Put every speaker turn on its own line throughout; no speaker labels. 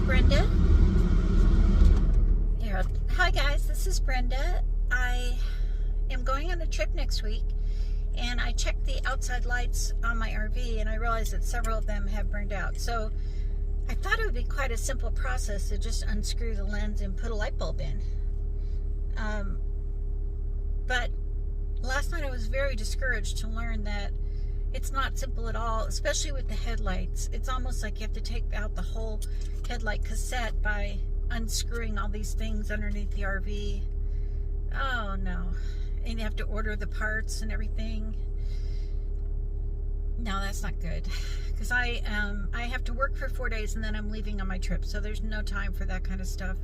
Brenda. Here, hi guys, this is Brenda. I am going on a trip next week, and I checked the outside lights on my RV, and I realized that several of them have burned out. So I thought it would be quite a simple process to just unscrew the lens and put a light bulb in. But last night I was very discouraged to learn that it's not simple at all, especially with the headlights. It's almost like you have to take out the whole headlight cassette by unscrewing all these things underneath the RV. Oh no. And you have to order the parts and everything. No, that's not good. Because I have to work for 4 days and then I'm leaving on my trip. So there's no time for that kind of stuff.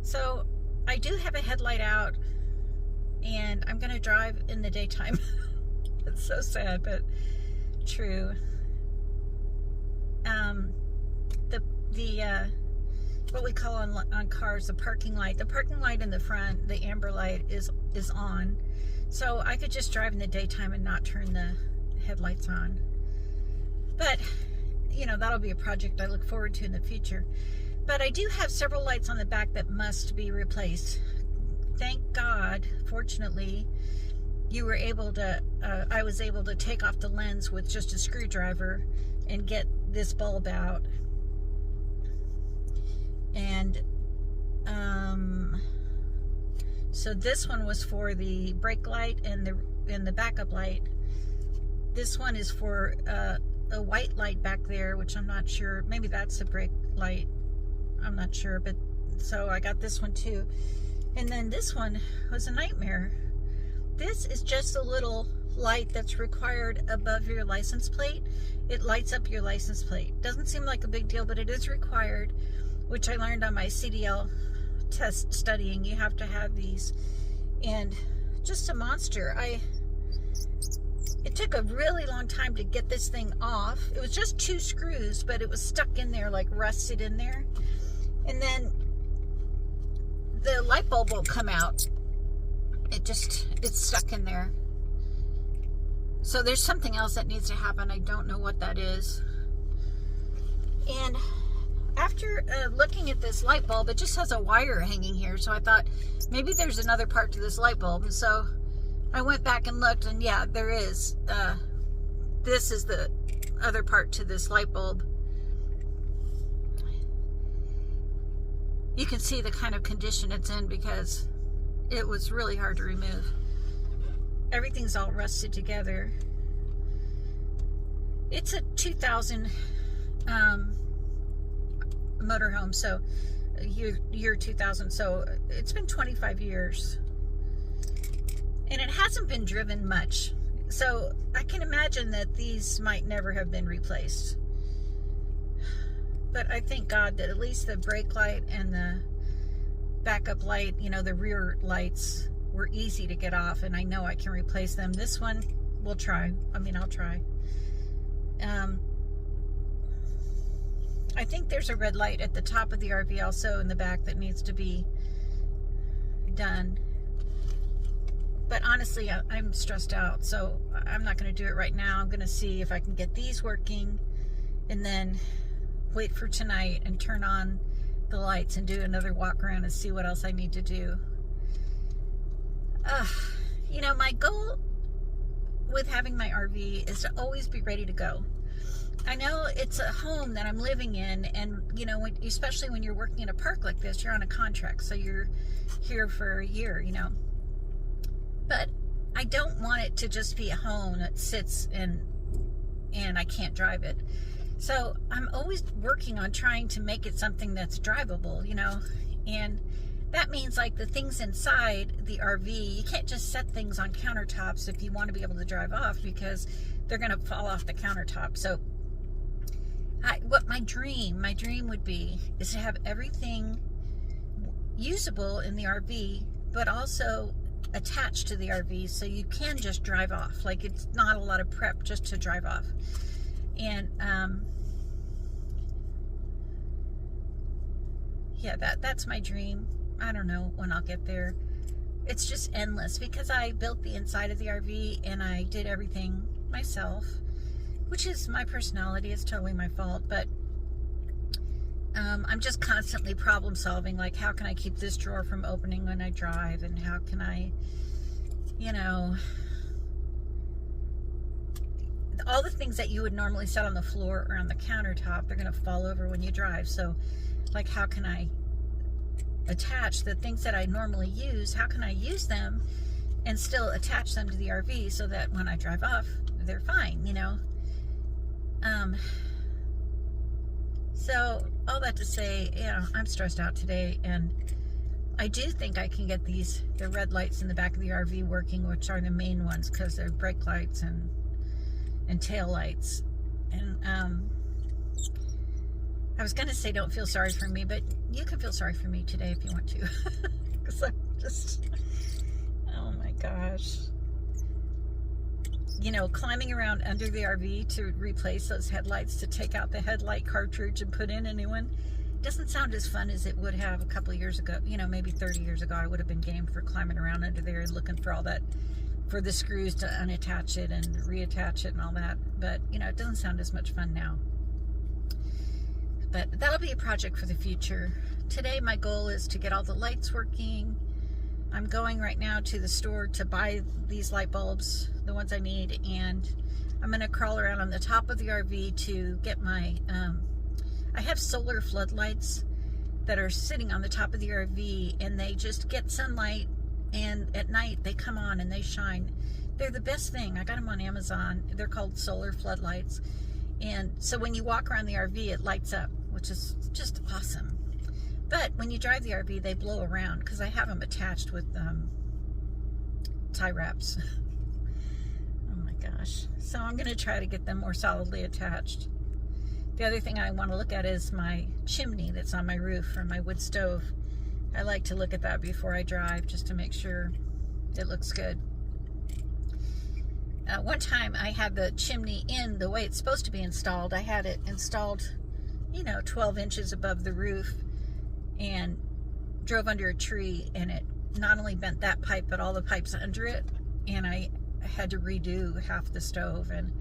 So I do have a headlight out, and I'm going to drive in the daytime. It's so sad, but true. What we call on cars, the parking light. The parking light in the front, the amber light, is on. So I could just drive in the daytime and not turn the headlights on. But, you know, that'll be a project I look forward to in the future. But I do have several lights on the back that must be replaced. Thank God, fortunately, you were able to, I was able to take off the lens with just a screwdriver and get this bulb out. And so this one was for the brake light and the backup light. This one is for a white light back there, which I'm not sure. Maybe that's the brake light. I'm not sure. But so I got this one too. And then this one was a nightmare. This is just a little light that's required above your license plate. It lights up your license plate. Doesn't seem like a big deal, but it is required, which I learned on my CDL test studying. You have to have these. And just a monster. It took a really long time to get this thing off. It was just 2 screws, but it was stuck in there, like rusted in there. And then the light bulb won't come out. It's stuck in there. So there's something else that needs to happen. I don't know what that is. And after looking at this light bulb, it just has a wire hanging here. So I thought maybe there's another part to this light bulb. And so I went back and looked, and yeah, there is. This is the other part to this light bulb. You can see the kind of condition it's in because it was really hard to remove. Everything's all rusted together. It's a 2000 motorhome, so year 2000, so it's been 25 years. And it hasn't been driven much. So I can imagine that these might never have been replaced. But I thank God that at least the brake light and the backup light, you know, the rear lights were easy to get off, and I know I can replace them. This one, we'll try. I mean, I'll try. I think there's a red light at the top of the RV also in the back that needs to be done. But honestly, I'm stressed out, so I'm not going to do it right now. I'm going to see if I can get these working, and then wait for tonight and turn on the lights and do another walk around and see what else I need to do. You know, my goal with having my RV is to always be ready to go. I know it's a home that I'm living in, and you know, especially when you're working in a park like this, you're on a contract, so you're here for a year, you know. But I don't want it to just be a home that sits and I can't drive it. So I'm always working on trying to make it something that's drivable, you know. And that means like the things inside the RV, you can't just set things on countertops if you want to be able to drive off, because they're going to fall off the countertop. So what my dream would be is to have everything usable in the RV, but also attached to the RV, so you can just drive off. Like, it's not a lot of prep just to drive off. And yeah, that's my dream. I don't know when I'll get there. It's just endless because I built the inside of the RV and I did everything myself, which is my personality. It's totally my fault. But I'm just constantly problem solving, like how can I keep this drawer from opening when I drive, and how can I, you know, all the things that you would normally set on the floor or on the countertop, they're going to fall over when you drive. So like, how can I attach the things that I normally use? How can I use them and still attach them to the RV so that when I drive off, they're fine, you know? So all that to say, you know, I'm stressed out today, and I do think I can get the red lights in the back of the RV working, which are the main ones, because they're brake lights and tail lights. And I was gonna say don't feel sorry for me, but you can feel sorry for me today if you want to, because I'm just, oh my gosh, you know, climbing around under the RV to replace those headlights, to take out the headlight cartridge and put in a new one, doesn't sound as fun as it would have a couple of years ago. You know, maybe 30 years ago I would have been game for climbing around under there and looking for all that, for the screws to unattach it and reattach it and all that. But you know, it doesn't sound as much fun now. But that'll be a project for the future. Today my goal is to get all the lights working. I'm going right now to the store to buy these light bulbs, the ones I need, and I'm gonna crawl around on the top of the RV to get my, I have solar floodlights that are sitting on the top of the RV, and they just get sunlight, and at night they come on and they shine. They're the best thing. I got them on Amazon. They're called solar floodlights. And so when you walk around the RV, it lights up, which is just awesome. But when you drive the RV, they blow around, because I have them attached with tie wraps. Oh my gosh. So I'm going to try to get them more solidly attached. The other thing I want to look at is my chimney that's on my roof for my wood stove. I like to look at that before I drive, just to make sure it looks good. One time I had the chimney in the way it's supposed to be installed. I had it installed, you know, 12 inches above the roof, and drove under a tree, and it not only bent that pipe but all the pipes under it, and I had to redo half the stove. And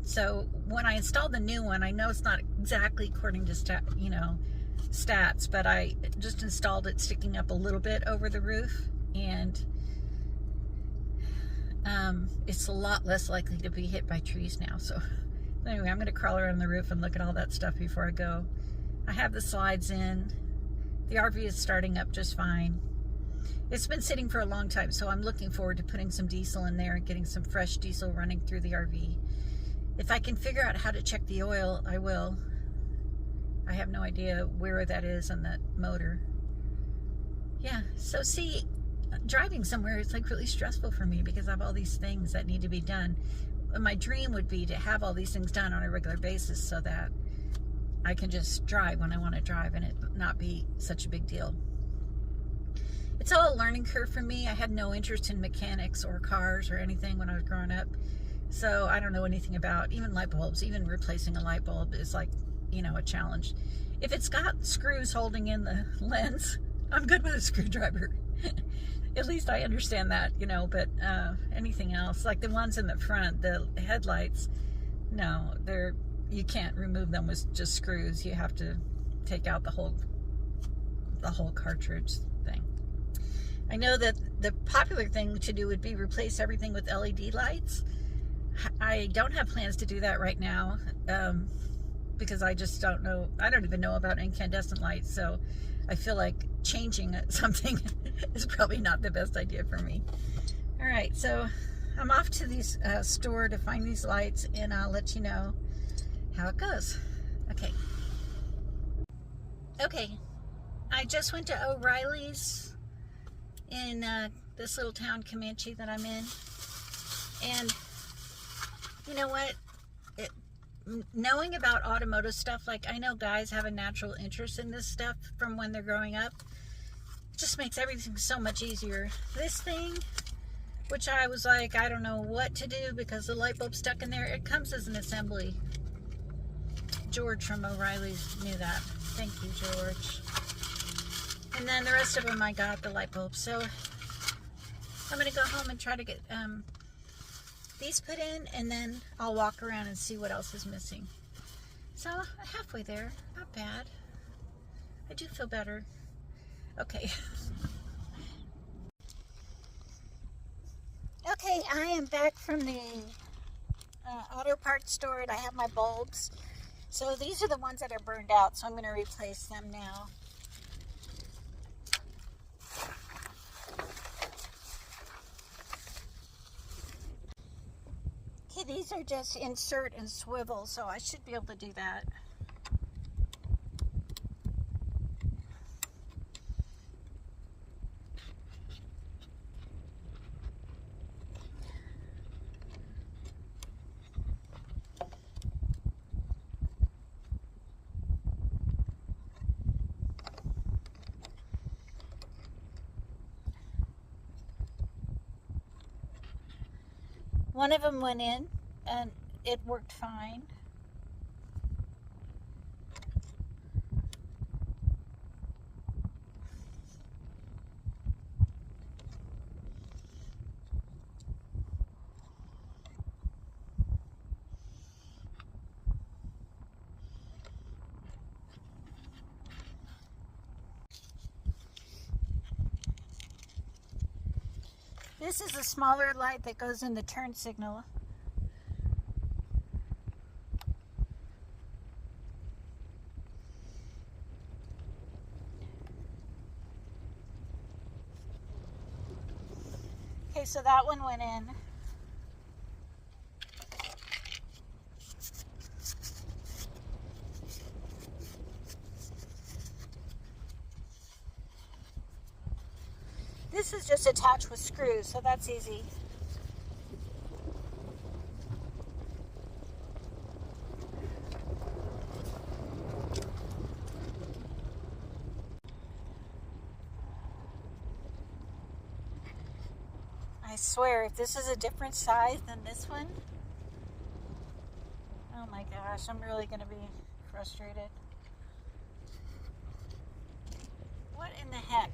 so when I installed the new one, I know it's not exactly according to stats, but I just installed it sticking up a little bit over the roof, and it's a lot less likely to be hit by trees now. So anyway, I'm going to crawl around the roof and look at all that stuff before I go. I have the slides in. The RV is starting up just fine. It's been sitting for a long time, so I'm looking forward to putting some diesel in there and getting some fresh diesel running through the RV. If I can figure out how to check the oil, I will. I have no idea where that is on that motor. Yeah, so see, driving somewhere is like really stressful for me, because I have all these things that need to be done. My dream would be to have all these things done on a regular basis, so that I can just drive when I want to drive and it not be such a big deal. It's all a learning curve for me. I had no interest in mechanics or cars or anything when I was growing up. So I don't know anything about even light bulbs. Even replacing a light bulb is like, you know, a challenge. If it's got screws holding in the lens, I'm good with a screwdriver. At least I understand that, you know, but anything else, like the ones in the front, the headlights, no, you can't remove them with just screws. You have to take out the whole cartridge thing. I know that the popular thing to do would be replace everything with LED lights. I don't have plans to do that right now, because I just don't know. I don't even know about incandescent lights, so I feel like changing something is probably not the best idea for me. All right, so I'm off to the store to find these lights, and I'll let you know how it goes. Okay, I just went to O'Reilly's in this little town, Comanche, that I'm in, and you know what? Knowing about automotive stuff, like I know guys have a natural interest in this stuff from when they're growing up, just makes everything so much easier. This thing, which I was like, I don't know what to do because the light bulb's stuck in there, it comes as an assembly. George from O'Reilly's knew that. Thank you, George. And then the rest of them I got the light bulbs. So I'm gonna go home and try to get these put in, and then I'll walk around and see what else is missing. So halfway there, not bad. I do feel better. Okay. Okay, I am back from the auto parts store, and I have my bulbs. So these are the ones that are burned out, so I'm going to replace them now. Okay, these are just insert and swivel, so I should be able to do that. One of them went in and it worked fine. This is a smaller light that goes in the turn signal. Okay, so that one went in. This is just attached with screws, so that's easy. I swear, if this is a different size than this one, oh my gosh, I'm really going to be frustrated. What in the heck?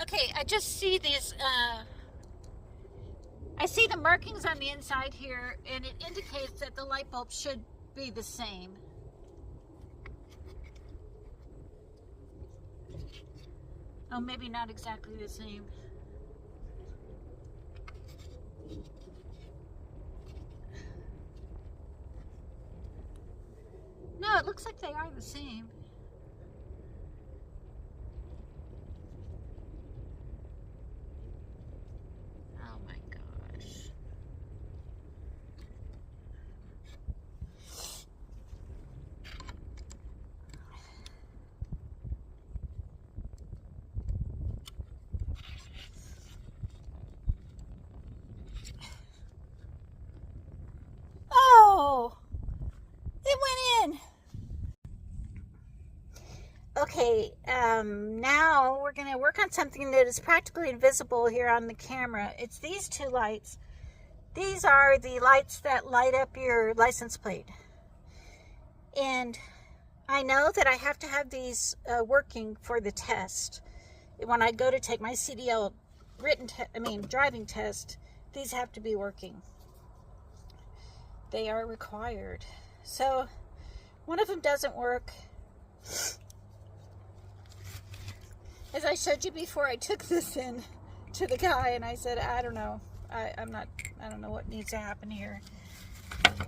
Okay, I just see these, I see the markings on the inside here, and it indicates that the light bulb should be the same. Oh, maybe not exactly the same. No, it looks like they are the same. Oh my gosh. Oh, it went in. Okay, now we're going to work on something that is practically invisible here on the camera. It's these two lights. These are the lights that light up your license plate. And I know that I have to have these working for the test. When I go to take my CDL driving test, these have to be working. They are required. So one of them doesn't work. As I showed you before, I took this in to the guy and I said, I don't know. I don't know what needs to happen here.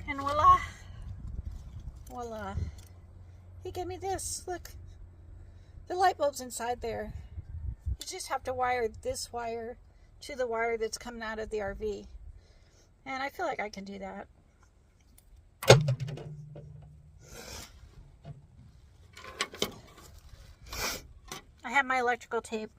And voila. He gave me this. Look. The light bulb's inside there. You just have to wire this wire to the wire that's coming out of the RV. And I feel like I can do that. I have my electrical tape.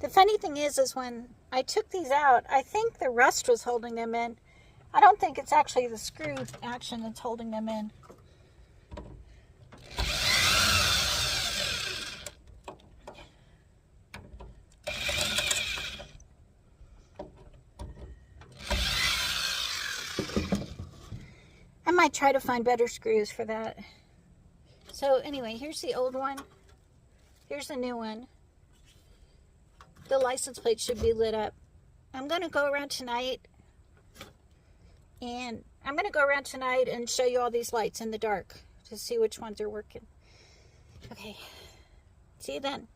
The funny thing is when I took these out, I think the rust was holding them in. I don't think it's actually the screw action that's holding them in. I might try to find better screws for that. So anyway, here's the old one. Here's the new one. The license plate should be lit up. I'm going to go around tonight and show you all these lights in the dark to see which ones are working. Okay, see you then.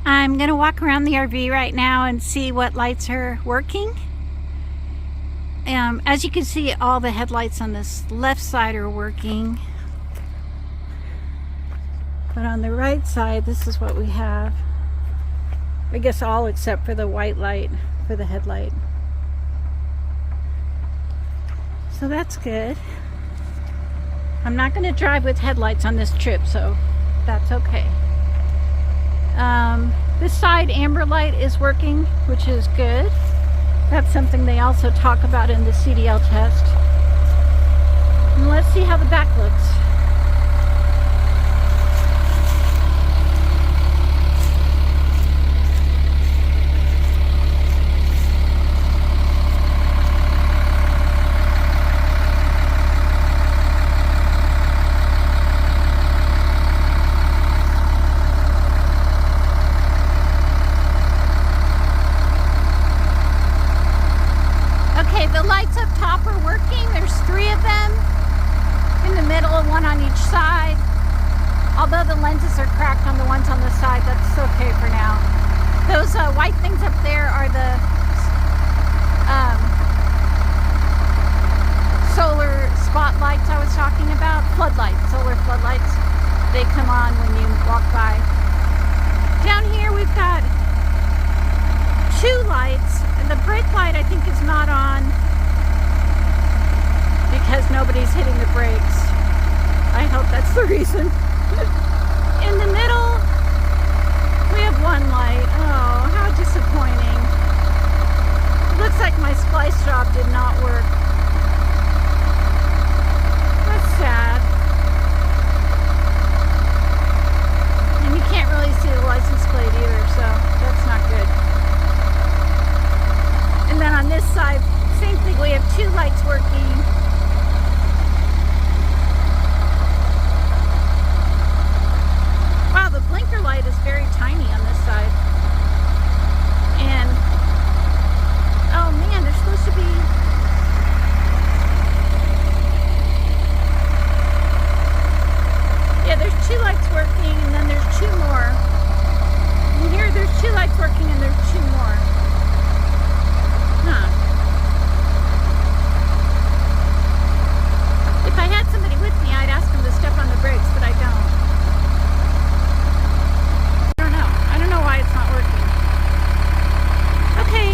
I'm going to walk around the RV right now and see what lights are working. As you can see, all the headlights on this left side are working. But on the right side, this is what we have. I guess all except for the white light for the headlight. So that's good. I'm not going to drive with headlights on this trip, so that's okay. This side amber light is working, which is good. That's something they also talk about in the CDL test. And let's see how the back looks. The lights up top are working. There's 3 of them in the middle, 1 on each side. Although the lenses are cracked on the ones on the side, that's okay for now. Those white things up there are the solar spotlights I was talking about. Floodlights, solar floodlights. They come on when you walk by. Down here we've got 2 lights. The brake light I think is not on because nobody's hitting the brakes. I hope that's the reason. In the middle we have 1 light. Oh, how disappointing. It looks like my splice job did not work. That's sad. And you can't really see the license plate either, so that's not good. And then on this side, same thing, we have 2 lights working. Wow, the blinker light is very tiny on this side. And, oh man, they're supposed to be... Yeah, there's 2 lights working, and then there's 2 more. And here, there's 2 lights working, and there's 2 more. Huh. If I had somebody with me, I'd ask them to step on the brakes, but I don't. I don't know why it's not working. Okay.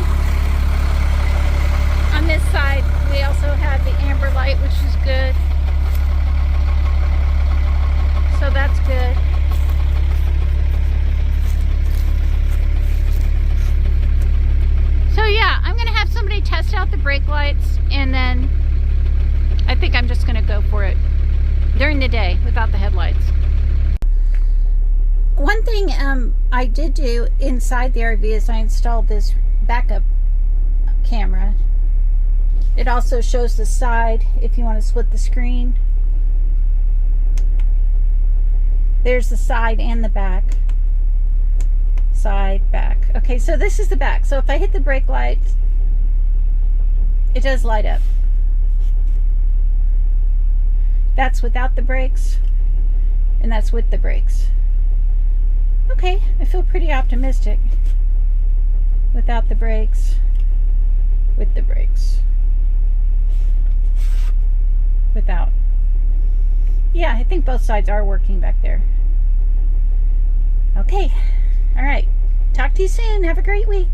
On this side, we also have the amber light, which is good. So that's good. So yeah, I'm going to have somebody test out the brake lights, and then I think I'm just going to go for it during the day without the headlights. thing I did do inside the RV is I installed this backup camera. It also shows the side if you want to split the screen. There's the side and the back. Side, back. Okay, so this is the back. So if I hit the brake light, it does light up. That's without the brakes, and that's with the brakes. Okay, I feel pretty optimistic. Without the brakes, with the brakes. Without. Yeah, I think both sides are working back there. Okay, all right. Talk to you soon. Have a great week.